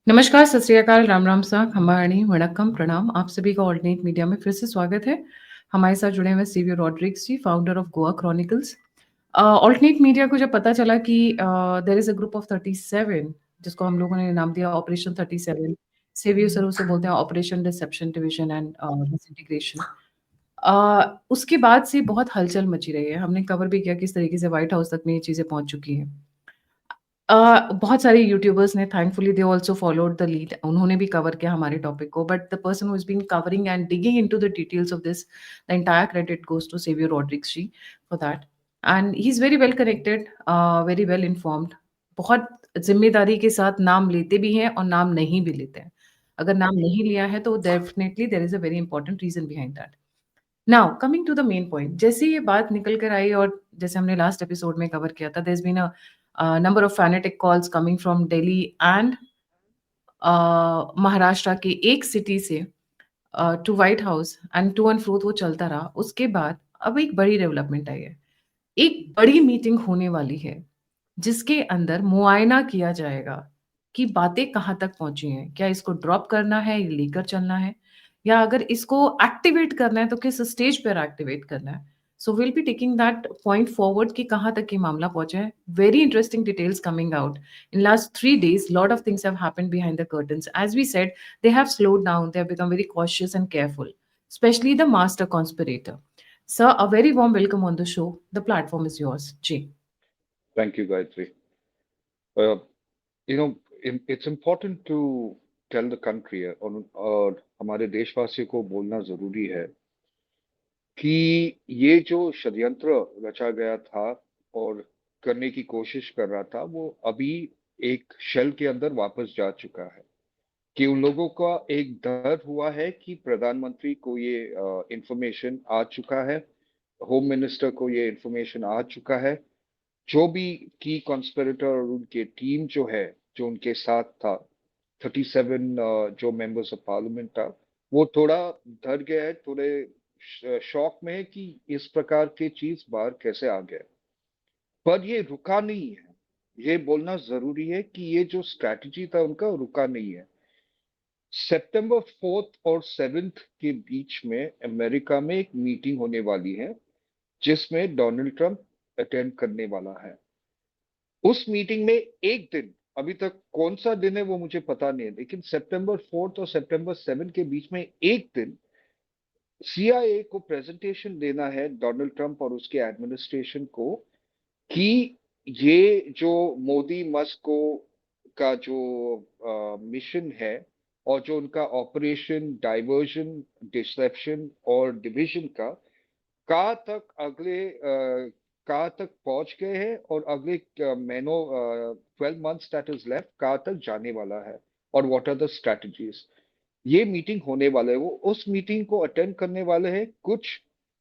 नमस्कार, सत श्री अकाल, राम राम सा, खम्बाणी, वणक्कम, प्रणाम। आप सभी का ऑल्टरनेट मीडिया में फिर से स्वागत है। हमारे साथ जुड़े हुए हैं Savio Rodrigues ji, founder of Goa chronicles. Alternate media को जब पता चला कि there is a group of 37 जिसको हम लोगों ने नाम दिया ऑपरेशन 37, सेवियर सर उसे बोलते हैं operation deception division and disintegration. उसके बाद से बहुत हलचल मची रही है। हमने कवर भी किया किस तरीके से व्हाइट हाउस तक में ये चीज़ें पहुँच चुकी हैं। बहुत सारे यूट्यूबर्स ने thankfully they also followed the lead उन्होंने भी कवर किया हमारे टॉपिक को but the person who has been covering and digging into the details of this the entire credit goes to Savio Rodrigues ji for that and he is very well connected very well informed बहुत ज़िम्मेदारी के साथ नाम लेते भी हैं और नाम नहीं भी लेते हैं। अगर नाम नहीं लिया है तो definitely there is a very important reason behind that. Now coming to the main point जैसे ये बात निकल कर आई और जैसे हमने लास्ट एपिसोड में कवर किया था there has been a number of fanatic calls coming from Delhi and Maharashtra के एक सिटी से to White House and to and fro वो चलता रहा। उसके बाद अब एक बड़ी डेवलपमेंट आई है। एक बड़ी मीटिंग होने वाली है, जिसके अंदर मुआयना किया जाएगा कि बातें कहाँ तक पहुँची हैं। क्या इसको ड्रॉप करना है, या लेकर चलना है या अगर इसको एक्टिवेट करना है तो किस स्टेज पर एक्टिवेट करना है। So will be taking that point forward कि कहाँ तक ये मामला पहुँचा है। Very interesting details coming out. In last 3 days, lot of things have happened behind the curtains. As we said, they have slowed down, they have become very cautious and careful, especially the master conspirator. Sir, a very warm welcome on the show. The platform is yours. Ji. Thank you, Gayatri. Uh, you know, it's important to tell the country और हमारे देशवासियों को बोलना जरूरी है कि ये जो षड्यंत्र रचा गया था और करने की कोशिश कर रहा था वो अभी एक शेल के अंदर वापस जा चुका है कि उन लोगों का एक डर हुआ है कि प्रधानमंत्री को ये इंफॉर्मेशन आ चुका है, होम मिनिस्टर को ये इंफॉर्मेशन आ चुका है, जो भी की कॉन्स्पिरेटर और उनके टीम जो है जो उनके साथ था 37 जो मेंबर्स ऑफ पार्लियामेंट था वो थोड़ा डर गया है, थोड़े शॉक में है कि इस प्रकार की चीज बाहर कैसे आ गए। पर ये रुका नहीं है, ये बोलना जरूरी है कि ये जो स्ट्रैटेजी था उनका रुका नहीं है। सितंबर 4th और 7th के बीच में अमेरिका में एक मीटिंग होने वाली है जिसमें डोनाल्ड ट्रंप अटेंड करने वाला है। उस मीटिंग में एक दिन, अभी तक कौन सा दिन है वो मुझे पता नहीं है, लेकिन सितंबर 4th और सितंबर 7 के बीच में एक दिन सीआईए को प्रेजेंटेशन देना है डोनाल्ड ट्रंप और उसके एडमिनिस्ट्रेशन को कि ये जो मोदी मस्क को का जो मिशन है और जो उनका ऑपरेशन डाइवर्जन डिसेप्शन और डिविजन का कहाँ तक कहाँ तक पहुंच गए हैं और अगले महीनों 12 months दैट इज लेफ्ट कहाँ तक जाने वाला है और व्हाट आर द स्ट्रेटजीज। ये मीटिंग होने वाला है, वो उस मीटिंग को अटेंड करने वाले हैं कुछ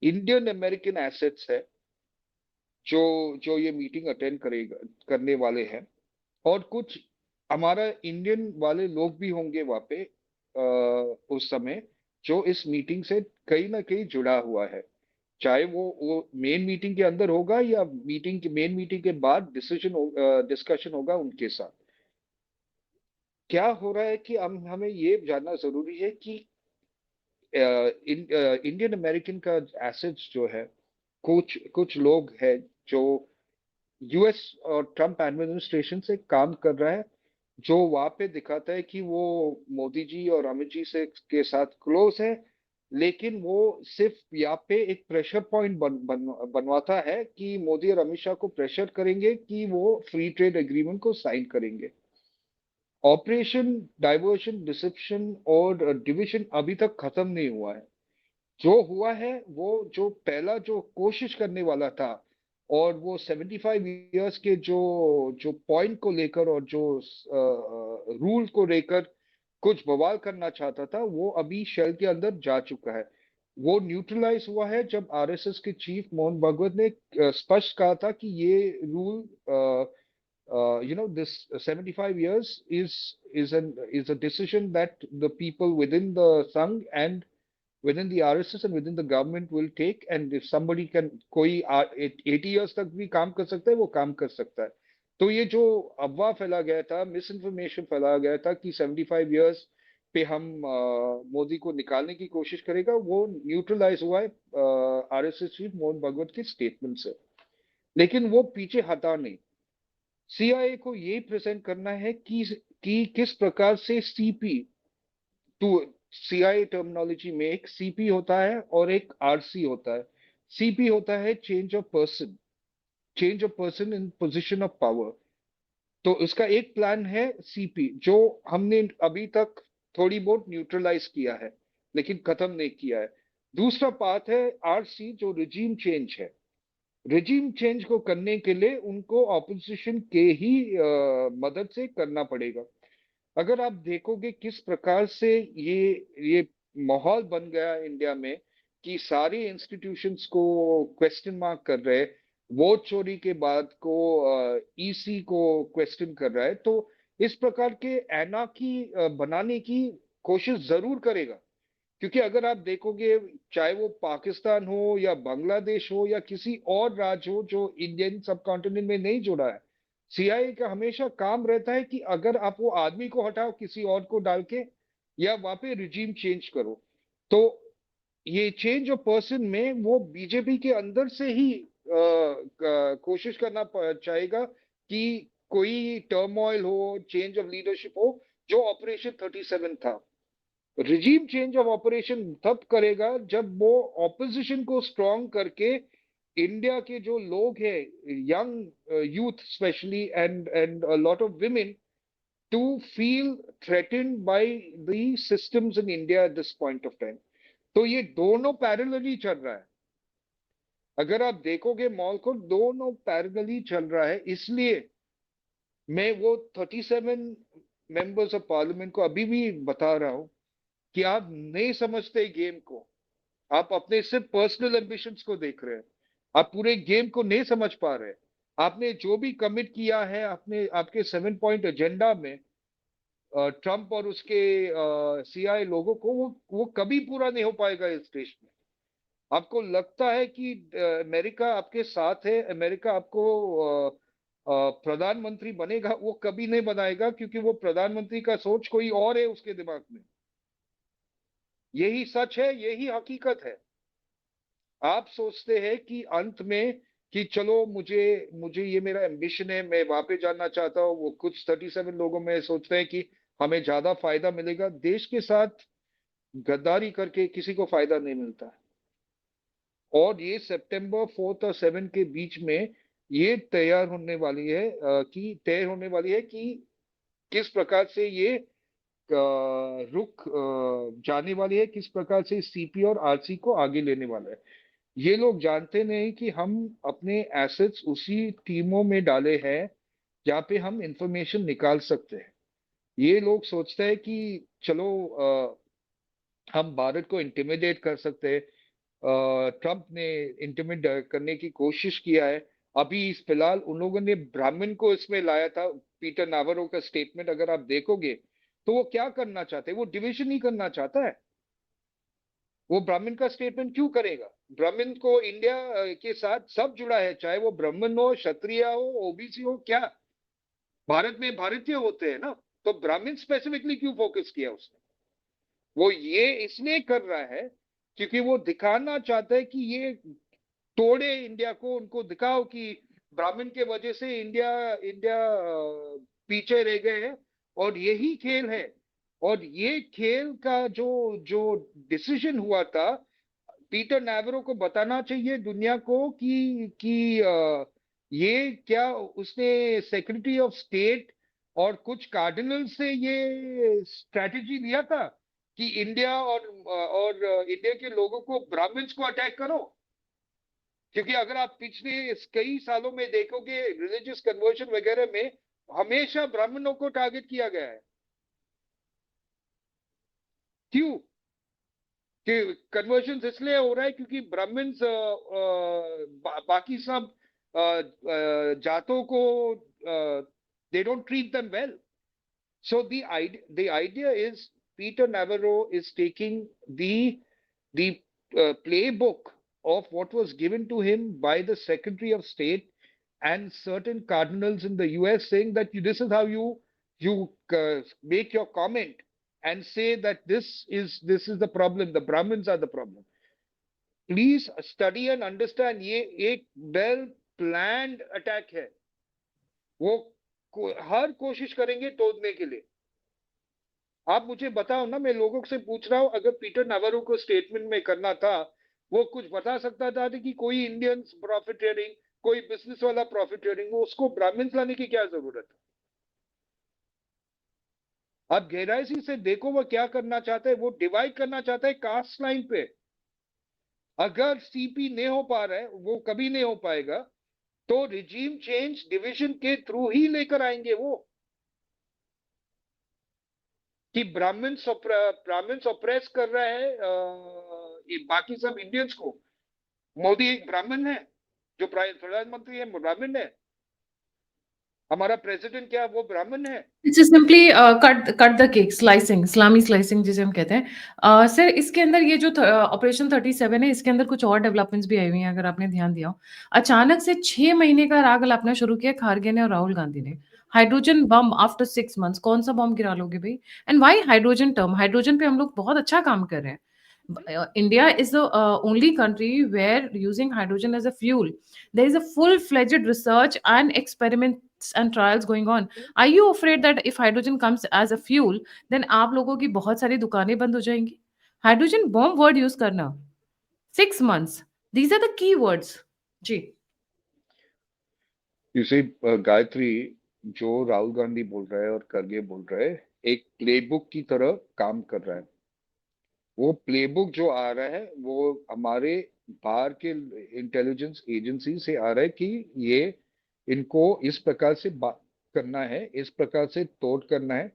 इंडियन अमेरिकन एसेट्स है जो जो ये मीटिंग अटेंड करेगा करने वाले हैं और कुछ हमारा इंडियन वाले लोग भी होंगे वहां पे उस समय जो इस मीटिंग से कहीं ना कहीं जुड़ा हुआ है, चाहे वो मेन मीटिंग के अंदर होगा या मीटिंग के मेन मीटिंग के बाद डिस्कशन होगा उनके साथ। क्या हो रहा है कि हम हमें ये जानना जरूरी है कि इंडियन अमेरिकन का एसेट्स जो है, कुछ कुछ लोग हैं जो यूएस और ट्रम्प एडमिनिस्ट्रेशन से काम कर रहा है, जो वहां पे दिखाता है कि वो मोदी जी और अमित जी से के साथ क्लोज है, लेकिन वो सिर्फ यहाँ पे एक प्रेशर पॉइंट बनवाता है कि मोदी और अमित शाह को प्रेशर करेंगे कि वो फ्री ट्रेड एग्रीमेंट को साइन करेंगे। ऑपरेशन डाइवर्शन डिसेप्शन और डिविजन अभी तक खत्म नहीं हुआ है। जो हुआ है वो जो पहला जो कोशिश करने वाला था और वो 75 इयर्स के जो जो पॉइंट को लेकर और जो रूल को लेकर कुछ बवाल करना चाहता था वो अभी शेल के अंदर जा चुका है। वो न्यूट्रलाइज हुआ है जब आरएसएस के चीफ मोहन भागवत ने स्पष्ट कहा था कि ये rule this 75 years is a decision that the people within the Sangh and within the RSS and within the government will take, and if somebody can कोई 80 years तक भी काम कर सकता है वो काम कर सकता है। तो ये जो अफवाह फैला गया था, मिस इन्फॉर्मेशन फैलाया गया था कि 75 इयर्स पे हम मोदी को निकालने की कोशिश करेगा, वो न्यूट्रलाइज हुआ है आरएसएस चीफ मोहन भागवत के स्टेटमेंट से। लेकिन वो पीछे हटा नहीं। सीआईए को ये प्रेजेंट करना है कि किस प्रकार से सीपी टू सीआईए टर्मिनोलॉजी में एक सीपी होता है और एक आरसी होता है। सीपी होता है change of person in position of power. तो इसका एक प्लान है सीपी, जो हमने अभी तक थोड़ी बहुत न्यूट्रलाइज किया है लेकिन खत्म नहीं किया है। दूसरा पार्ट है आरसी, जो रिजीम चेंज है। रिजीम चेंज को करने के लिए उनको ऑपोजिशन के ही मदद से करना पड़ेगा। अगर आप देखोगे किस प्रकार से ये माहौल बन गया इंडिया में कि सारे इंस्टीट्यूशंस को क्वेश्चन मार्क कर रहे हैं, वोट चोरी के बाद को ईसी को क्वेश्चन कर रहा है, तो इस प्रकार के एनार्की बनाने की कोशिश जरूर करेगा। क्योंकि अगर आप देखोगे, चाहे वो पाकिस्तान हो या बांग्लादेश हो या किसी और राज्य हो जो इंडियन सब कॉन्टिनेंट में नहीं जुड़ा है, सीआईए का हमेशा काम रहता है कि अगर आप वो आदमी को हटाओ किसी और को डाल के, या वहां पे रिजीम चेंज करो। तो ये चेंज ऑफ पर्सन में वो बीजेपी के अंदर से ही कोशिश करना चाहेगा कि कोई टर्मोइल हो, चेंज ऑफ लीडरशिप हो, जो ऑपरेशन 37 था। रिजीम चेंज ऑफ ऑपरेशन तब करेगा जब वो ऑपोजिशन को स्ट्रांग करके इंडिया के जो लोग हैं, young youth specially and lot of women, to feel threatened by the systems in India at this point of time. तो ये दोनों पैरेलली चल रहा है। अगर आप देखोगे मॉल को, दोनों पैरेलली चल रहा है। इसलिए मैं वो 37 मेंबर्स ऑफ पार्लियामेंट को अभी भी बता रहा हूं कि आप नहीं समझते गेम को। आप अपने सिर्फ पर्सनल एम्बिशंस को देख रहे हैं। आप पूरे गेम को नहीं समझ पा रहे। आपने जो भी कमिट किया है आपने आपके 7 पॉइंट एजेंडा में, ट्रंप और उसके सीआई लोगों को, वो कभी पूरा नहीं हो पाएगा इस देश में। आपको लगता है कि अमेरिका आपके साथ है, अमेरिका आपको प्रधानमंत्री बनेगा, वो कभी नहीं बनाएगा, क्योंकि वो प्रधानमंत्री का सोच कोई और है उसके दिमाग में। यही सच है, यही हकीकत है। आप सोचते हैं कि अंत में कि चलो मुझे मुझे ये मेरा एम्बिशन है, मैं वहां पे जाना चाहता हूँ। वो कुछ 37 लोगों में सोचते हैं कि हमें ज्यादा फायदा मिलेगा। देश के साथ गद्दारी करके किसी को फायदा नहीं मिलता है। और ये सितंबर 4 और 7 के बीच में ये तैयार होने वाली है कि तय होने वाली है कि किस प्रकार से ये रुख जाने वाली है, किस प्रकार से सीपी और आरसी को आगे लेने वाला है। ये लोग जानते नहीं कि हम अपने एसेट्स उसी टीमों में डाले हैं जहाँ पे हम इंफॉर्मेशन निकाल सकते हैं। ये लोग सोचते हैं कि चलो हम भारत को इंटिमिडेट कर सकते हैं। ट्रंप ने इंटिमिडेट करने की कोशिश किया है। अभी इस फिलहाल उन लोगों ने ब्राह्मण को इसमें लाया था। पीटर नावारो का स्टेटमेंट अगर आप देखोगे, तो वो क्या करना चाहते हैं? वो डिविजन ही करना चाहता है। वो ब्राह्मण का स्टेटमेंट क्यों करेगा? ब्राह्मण को इंडिया के साथ सब जुड़ा है, चाहे वो ब्राह्मण हो, क्षत्रिय हो, ओबीसी हो, क्या भारत में भारतीय होते हैं ना। तो ब्राह्मण स्पेसिफिकली क्यों फोकस किया उसने? वो ये इसलिए कर रहा है क्योंकि वो दिखाना चाहता है कि ये तोड़े इंडिया को, उनको दिखाओ कि ब्राह्मण के वजह से इंडिया इंडिया पीछे रह गए हैं। और यही खेल है। और ये खेल का जो जो डिसीजन हुआ था, पीटर नेवरो को बताना चाहिए दुनिया को कि ये क्या उसने सेक्रेटरी ऑफ स्टेट और कुछ कार्डिनल से ये स्ट्रेटेजी लिया था कि इंडिया और इंडिया के लोगों को, ब्राह्मण्स को अटैक करो। क्योंकि अगर आप पिछले कई सालों में देखोगे रिलीजियस कन्वर्शन वगैरह में हमेशा ब्राह्मणों को टारगेट किया गया है। क्यों? कि कन्वर्शन इसलिए हो रहा है क्योंकि ब्राह्मण्स बाकी सब जातों को they don't treat them well. So the idea is Peter Navarro is taking the playbook of what was given to him by the Secretary of State and certain cardinals in the US saying that this is how you make your comment and say that this is the problem, the Brahmins are the problem. Please study and understand, ये एक well planned attack है. वो हर कोशिश करेंगे तोड़ने के लिए. आप मुझे बताओ ना, मैं लोगों से पूछ रहा हूं, अगर पीटर नावारो को स्टेटमेंट में करना था, वो कुछ बता सकता था कि कोई इंडियन प्रॉफिटियरिंग, कोई बिजनेस वाला प्रॉफिटियरिंग, वो उसको ब्राह्मण्स लाने की क्या जरूरत है? आप गहराई से देखो वो क्या करना चाहता है. वो डिवाइड करना चाहता है कास्ट लाइन पे. अगर सीपी नहीं हो पा रहा है, वो कभी नहीं हो पाएगा, तो रिजीम चेंज डिवीजन के थ्रू ही लेकर आएंगे वो, कि ब्राह्मण्स ऑप्रेस कर रहा है ये बाकी सब इंडियंस को. मोदी एक ब्राह्मण है, जो प्रधानमंत्री है वो ब्राह्मण है, हमारा प्रेसिडेंट क्या वो ब्राह्मण है? It's simply cut the cake slicing, Islami slicing जिसे हम कहते हैं. सर इसके अंदर ये जो ऑपरेशन 37 है, इसके अंदर कुछ और डेवलपमेंट्स भी आई हुई हैं, अगर आपने ध्यान दिया हो. अचानक से 6 महीने का राग अलापना शुरू किया खारगे ने और राहुल गांधी ने. हाइड्रोजन बम आफ्टर 6 मंथ्स, कौन सा बम गिरा लोगे भाई? And why hydrogen term? Hydrogen पे हम लोग बहुत अच्छा काम कर रहे हैं. India is the only country where using hydrogen as a fuel. There is a full-fledged research and experiments and trials going on. Are you afraid that if hydrogen comes as a fuel, then आप लोगों की बहुत सारी दुकानें बंद हो जाएंगी? Hydrogen bomb word use करना, 6 months. These are the key words. Ji. You see, Gayatri, जो राहुल गांधी बोल रहा है और खड़गे बोल रहा है, एक प्लेबुक की तरह काम कर रहा है. वो प्लेबुक जो आ रहा है वो हमारे बाहर के इंटेलिजेंस एजेंसी से आ रहा है कि ये इनको इस प्रकार से बात करना है, इस प्रकार से तोड़ करना है.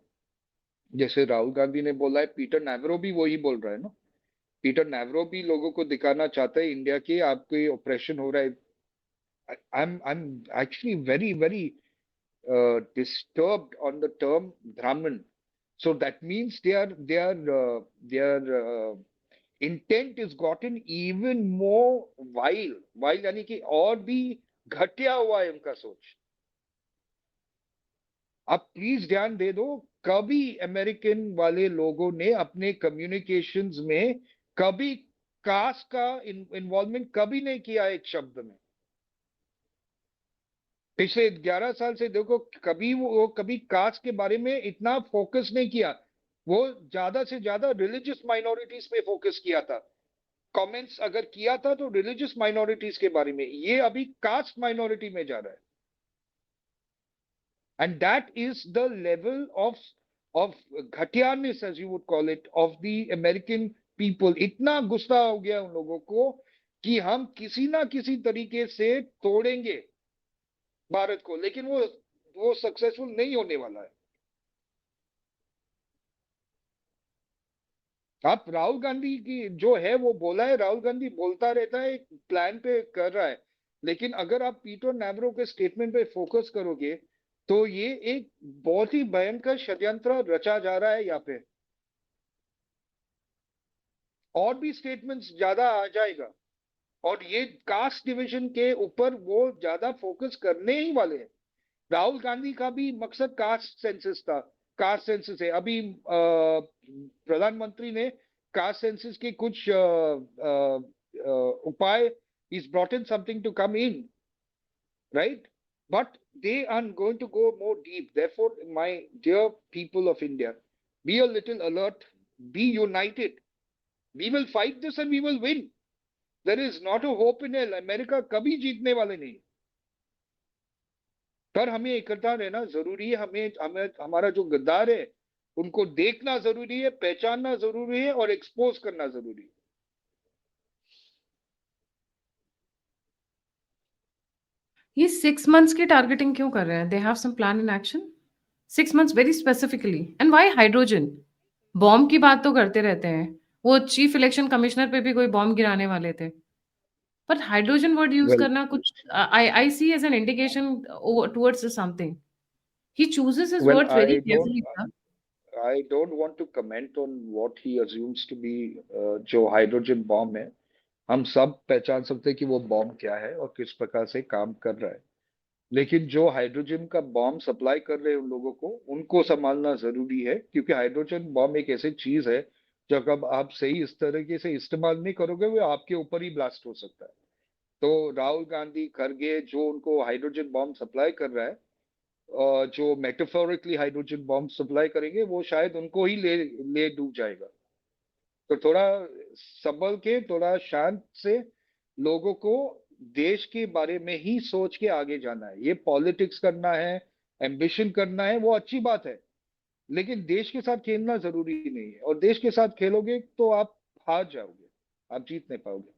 जैसे राहुल गांधी ने बोला है, पीटर नैवरो भी वही बोल रहा है ना. पीटर नैवरो भी लोगों को दिखाना चाहता है इंडिया के आपके ऑपरेशन हो रहा है. I'm actually very very disturbed on the term Brahmin. So that means their intent is gotten even more vile. Vile यानी कि और भी घटिया हुआ है उनका सोच. आप प्लीज ध्यान दे दो, कभी अमेरिकन वाले लोगों ने अपने कम्युनिकेशंस में कभी कास्ट का इन्वॉल्वमेंट कभी नहीं किया एक शब्द में. पिछले 11 साल से देखो, कभी वो कभी कास्ट के बारे में इतना फोकस नहीं किया. वो ज्यादा से ज्यादा रिलीजियस माइनॉरिटीज पे फोकस किया था. कमेंट्स अगर किया था तो रिलीजियस माइनॉरिटीज के बारे में. ये अभी कास्ट माइनॉरिटी में जा रहा है. And that is the level of घटियानेस, as you would call it, of the American people. इतना गुस्सा हो गया उन लोगों को कि हम किसी ना किसी तरीके से तोड़ेंगे भारत को, लेकिन वो सक्सेसफुल नहीं होने वाला है. आप राहुल गांधी की जो है वो बोला है, राहुल गांधी बोलता रहता है, एक प्लान पे कर रहा है. लेकिन अगर आप पीटर नैवरो के स्टेटमेंट पे फोकस करोगे तो ये एक बहुत ही भयंकर षड्यंत्र रचा जा रहा है यहाँ पे. और भी स्टेटमेंट्स ज्यादा आ जाएगा और ये कास्ट डिवीजन के ऊपर वो ज्यादा फोकस करने ही वाले हैं. राहुल गांधी का भी मकसद कास्ट सेंसस था. कास्ट सेंसस है. अभी प्रधानमंत्री ने कास्ट सेंसस के कुछ उपाय, is brought in something to come in, right? But they are going to go more deep. Therefore, my dear people of India, be a little alert, be united. We will fight this and we will win. There is not a hope in hell. America कभी जीतने वाले नहीं. पर हमें इकट्ठा रहना जरूरी है. हमें हमें हमारा जो गद्दार है उनको देखना जरूरी है, पहचानना जरूरी है और एक्सपोज करना जरूरी है. ये 6 months की टारगेटिंग क्यों कर रहे हैं? They have some plan in action. 6 months very specifically. And why hydrogen bomb की बात तो करते रहते हैं. वो चीफ इलेक्शन कमिश्नर पे भी कोई बॉम्ब गिराने वाले थे. पर हाइड्रोजन वर्ड यूज Well, करना कुछ I see as an indication towards something. He chooses his well, words very carefully sir. I don't want to comment on what he assumes to be जो hydrogen bomb है. हम सब पहचान सकते हैं कि वो बॉम्ब क्या है और किस प्रकार से काम कर रहा है. लेकिन जो हाइड्रोजन का बॉम्ब सप्लाई कर रहे हैं उन लोगों को, उनको संभालना जरूरी है, क्योंकि हाइड्रोजन बॉम्ब एक ऐसी चीज है जो अगर आप सही इस तरीके से इस्तेमाल नहीं करोगे वो आपके ऊपर ही ब्लास्ट हो सकता है। तो राहुल गांधी, खरगे जो उनको हाइड्रोजन बॉम्ब सप्लाई कर रहा है, जो मेटाफोरिकली हाइड्रोजन बॉम्ब सप्लाई करेंगे, वो शायद उनको ही ले ले डूब जाएगा। तो थोड़ा संभल के, थोड़ा शांत से लोगों को देश के बारे में ही सोच के आगे जाना है। ये पॉलिटिक्स करना है, एम्बिशन करना है, वो अच्छी बात है, लेकिन देश के साथ खेलना जरूरी नहीं है। और देश के साथ खेलोगे तो आप हार जाओगे, आप जीत नहीं पाओगे।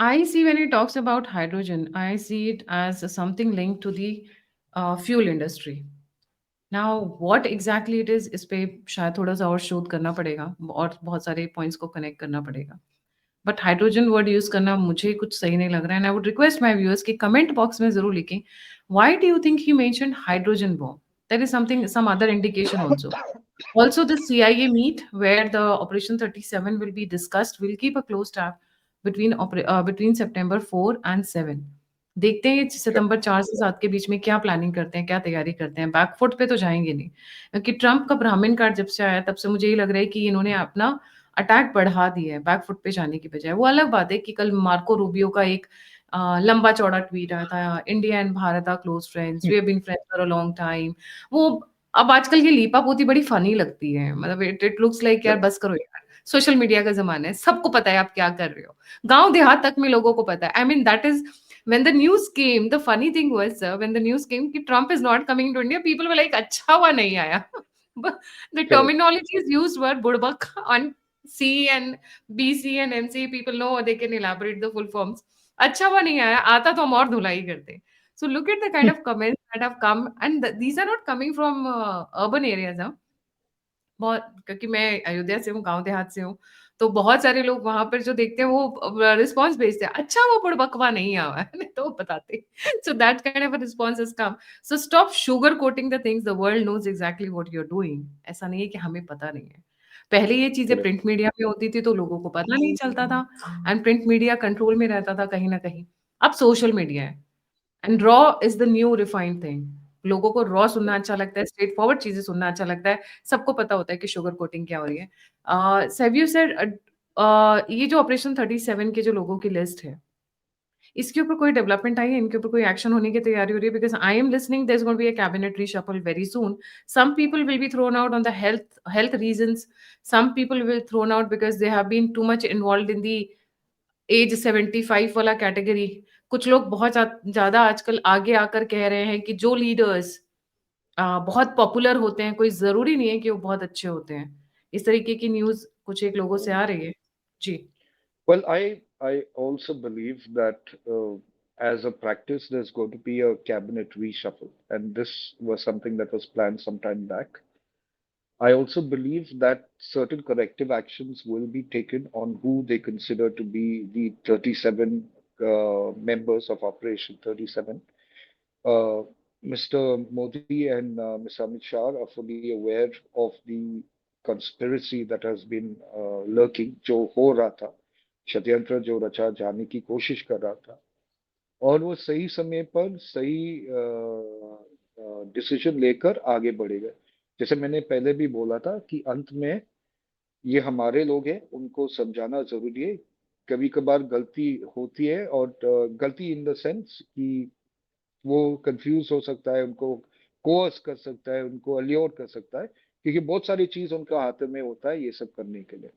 I see when he talks about hydrogen, I see it as something linked to the fuel industry. Now, what exactly it is, इस पे शायद थोड़ा-सा और शोध करना पड़ेगा और बहुत सारे पॉइंट्स को कनेक्ट करना पड़ेगा। बट हाइड्रोजन वर्ड यूज़ करना मुझे कुछ सही नहीं लग रहा है and I would request my viewers कि कमेंट बॉक्स में ज़रूर लिखें, why do you think he mentioned hydrogen bomb? There is something some other indication also. Also, the CIA meet where the Operation 37 will be discussed. We'll keep a close tab between September 4 and 7. देखते हैं ये सितंबर 4 से 7 के बीच में क्या planning करते हैं, क्या तैयारी करते हैं। बैकफुट पे तो जाएँगे नहीं। क्योंकि ट्रम्प का ब्राह्मण कार्ड जब से आया तब से मुझे ये लग रहा है कि इन्होंने अपना अटैक बढ़ा दिया है, बैकफुट पे जाने की बजाय। वो अलग बात है कि कल मार्को रूबियो का एक लंबा-चौड़ा ट्वीट आया था, India and Bharat are close friends, we have been friends for a long time. वो अब आजकल की लीपापोती बड़ी फ़नी लगती है। मतलब इट इट लुक्स लाइक यार बस करो यार। सोशल मीडिया का ज़माना है, सबको पता है आप क्या कर रहे हो। गाँव देहात तक में लोगों को पता है। I mean that is when the news came, the funny thing was when the news came कि Trump is not coming to India, people were like अच्छा हुआ नहीं आया। But the correct. terminologies used were बुड़बक on C and BC and MC, people know they can elaborate the full forms. अच्छा हुआ नहीं आया, आता तो हम और धुलाई करते। So look at the kind of comments that have come, and these are not coming from urban areas, huh? बहुत, क्योंकि मैं अयोध्या से हूँ, गाँव देहात से हूँ, तो बहुत सारे लोग वहाँ पर जो देखते हैं वो रिस्पॉन्स भेजते हैं, अच्छा वो बुड़बकवा नहीं आया है, नहीं तो वो बताते। So that kind of a response has come. So stop sugar coating the things, the world knows exactly what you are doing. ऐसा नहीं है कि हमें पता नहीं है। पहले ये चीज़ें करेक्ट। प्रिंट मीडिया में होती थी तो लोगों को पता नहीं चलता था एंड प्रिंट मीडिया कंट्रोल में रहता था कहीं न कहीं। अब सोशल मीडिया है। And raw is the new refined thing. लोगों को रॉ सुनना अच्छा लगता है, स्ट्रेट फॉरवर्ड चीज़ें सुनना अच्छा लगता है। सबको पता होता है कि शुगर कोटिंग क्या हो रही है। हैव यू सेड ये जो ऑपरेशन 37 के जो लोगों की लिस्ट है, इसके ऊपर कोई डेवलपमेंट आई है? इनके ऊपर कोई एक्शन होने की तैयारी हो रही है? Because I am listening there is gonna be a cabinet reshuffle very soon. Some people will be thrown out on the health reasons. Some people will thrown out because they have been too much involved in the age 75 वाला category. कुछ लोग बहुत ज़्यादा आजकल आगे आकर कह रहे हैं कि जो लीडर्स बहुत पॉपुलर होते हैं, कोई ज़रूरी नहीं है कि वो बहुत अच्छे होते हैं। इस तरीके की न्यूज़ कुछ एक लोगों से आ रही है। जी। Well, I also believe that as a practice, there's going to be a cabinet reshuffle, and this was something that was planned some time back. I also believe that certain corrective actions will be taken on who they consider to be the 37 members of Operation 37. Uh, Mr. Modi and Ms. Amit Shah are fully aware of the conspiracy that has been lurking, जो हो रहा था, षड्यंत्र जो रचा जाने की कोशिश कर रहा था, और वो सही समय पर सही डिसीजन लेकर आगे बढ़ेगा। जैसे मैंने पहले भी बोला था कि अंत में ये हमारे लोग हैं, उनको समझाना जरूरी है। कभी कभार गलती होती है, और गलती इन द सेंस कि वो कंफ्यूज हो सकता है, उनको कोर्स कर सकता है, उनको अल्योर कर सकता है, क्योंकि बहुत सारी चीज उनका हाथ में होता है ये सब करने के लिए।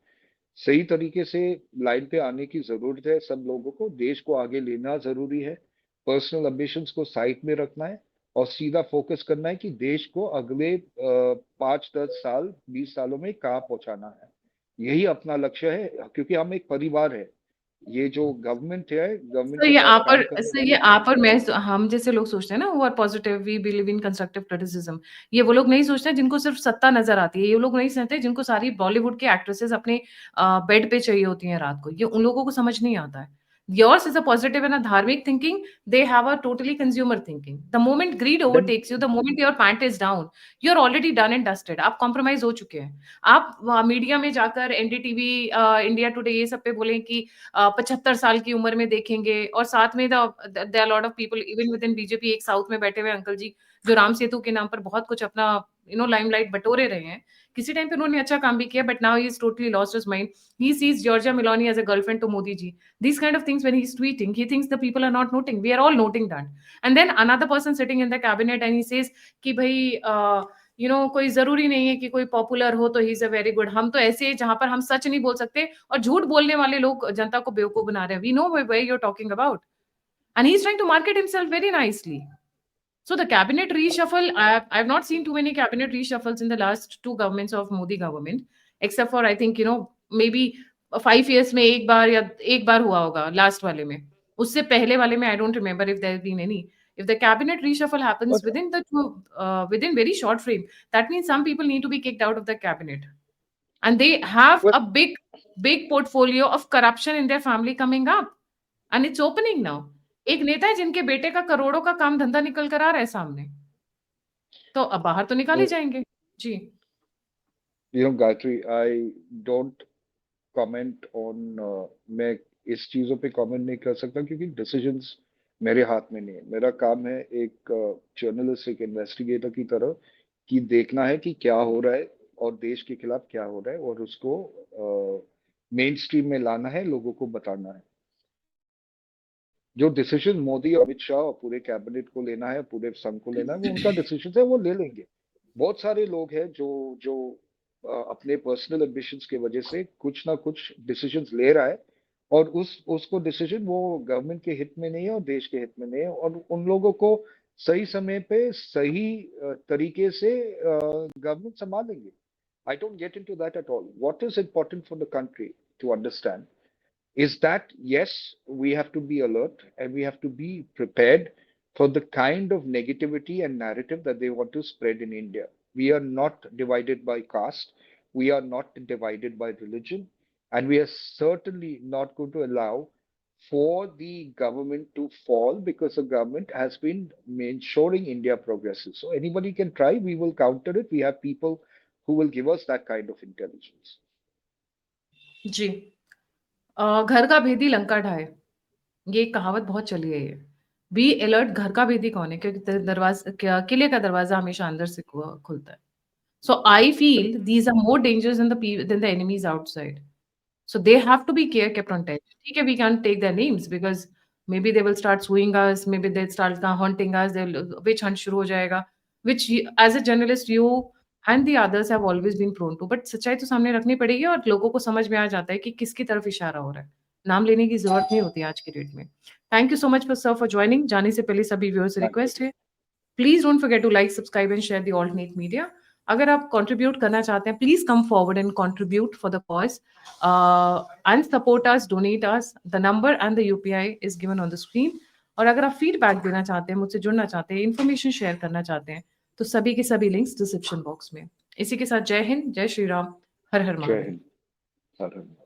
सही तरीके से लाइन पे आने की जरूरत है। सब लोगों को देश को आगे लेना जरूरी है, पर्सनल एम्बिशंस को साइड में रखना है, और सीधा फोकस करना है कि देश को अगले 5, 10 साल, 20 सालों में कहाँ पहुंचाना है। यही अपना लक्ष्य है, क्योंकि हम एक परिवार है। ये जो गवर्नमेंट है, गवर्नमेंट के साथ काम करने सर ये वाले। आप और मैं हम जैसे लोग सोचते हैं ना, who are positive, we believe in constructive criticism. ये वो लोग नहीं सोचते जिनको सिर्फ सत्ता नज़र आती है। ये लोग नहीं समझते जिनको सारी बॉलीवुड की एक्ट्रेसेस अपने बेड पे चाहिए होती हैं रात को। ये उन लोगों को समझ नहीं आता है। Yours is a positive and a dharmic thinking. They have a totally consumer thinking. The moment greed Then overtakes you, the moment your pant is down, you're already done and dusted. आप compromise हो चुके हैं. आप media में जाकर NDTV, India today, ये सब पे बोलें कि 75 साल की उम्र में देखेंगे, और साथ में there are lot of people even within BJP, एक साउथ में बैठे हुए अंकल जी जो राम सेतु के नाम पर बहुत कुछ अपना लाइमलाइट बटोरे रहे हैं. किसी टाइम पे उन्होंने अच्छा काम भी किया, but now he is totally lost his mind. He sees Giorgia Meloni as a girlfriend to Modi ji. These kind of things, when he's tweeting, he thinks the people are not noting. We are all noting that. And then another person sitting in the cabinet and he says कि भाई कोई जरूरी नहीं है कि कोई popular हो तो he is a very good. हम तो ऐसे जहां पर हम सच नहीं बोल सकते और झूठ बोलने वाले लोग जनता को बेवकूफ बना रहे हैं. We know where you're talking about. And he's trying to market himself very nicely. So the cabinet reshuffle, I've not seen too many cabinet reshuffles in the last two governments of Modi government, except for I think maybe 5 years में एक बार या एक बार हुआ होगा last वाले में. उससे पहले वाले में I don't remember if there have been any. If the cabinet reshuffle happens but within very short frame, that means some people need to be kicked out of the cabinet, and they have but a big portfolio of corruption in their family coming up, and it's opening now. एक नेता है जिनके बेटे का करोड़ों का काम धंधा निकल कर आ रहा है सामने, तो अब बाहर तो निकाल ही so, जाएंगे. जी. Gayatri, I don't comment on मैं इस चीजों पे कमेंट नहीं कर सकता क्योंकि डिसीजंस मेरे हाथ में नहीं है. मेरा काम है एक जर्नलिस्ट, एक इन्वेस्टिगेटर की तरह कि देखना है कि क्या हो रहा है और देश के खिलाफ क्या हो रहा है और उसको मेन स्ट्रीम में लाना है, लोगों को बताना है. जो डिसीजन मोदी, अमित शाह और पूरे कैबिनेट को लेना है, पूरे संघ को लेना है, वो उनका डिसीजन है, वो ले लेंगे. बहुत सारे लोग हैं जो जो अपने पर्सनल एम्बिशंस की वजह से कुछ ना कुछ डिसीजंस ले रहा है और उसको डिसीजन वो गवर्नमेंट के हित में नहीं है और देश के हित में नहीं है, और उन लोगों को सही समय पे सही तरीके से गवर्नमेंट संभालेंगे. I don't get into that at all. What is important for the country to understand is that yes, we have to be alert and we have to be prepared for the kind of negativity and narrative that they want to spread in India. We are not divided by caste, we are not divided by religion, and we are certainly not going to allow for the government to fall because the government has been ensuring India progresses. So anybody can try, we will counter it. We have people who will give us that kind of intelligence. जी. घर का भेदी लंका ढाए, ये एक कहावत बहुत चली है ये. Be alert. घर का भेदी कौन है? क्योंकि किले का दरवाजा हमेशा अंदर से खुलता है. So I feel these are more dangerous than the enemies outside. So they have to be kept on touch. ठीक है, we can't take their names because maybe they will start suing us, maybe they'll start haunting us, witch hunt शुरू हो जाएगा, which as a journalist you and the others have always been prone to. But सच्चाई तो सामने रखनी पड़ेगी और लोगों को समझ में आ जाता है कि किसकी तरफ इशारा हो रहा है. नाम लेने की जरूरत नहीं होती आज की डेट में. Thank you so much for joining. जाने से पहले सभी व्यूअर्स से Thank you. रिक्वेस्ट है, please don't forget to like, subscribe and share the alternate media. अगर आप कंट्रीब्यूट करना चाहते हैं, please come forward and contribute for the cause and support us, donate us. The number and the UPI is given on the screen. और अगर आप feedback देना चाहते हैं, मुझसे जुड़ना चाहते हैं, इन्फॉर्मेशन शेयर करना चाहते हैं, तो सभी के सभी लिंक्स डिस्क्रिप्शन बॉक्स में. इसी के साथ जय हिंद, जय श्री राम, हर हर Jai Mahadev. Hind. Hare Krishna.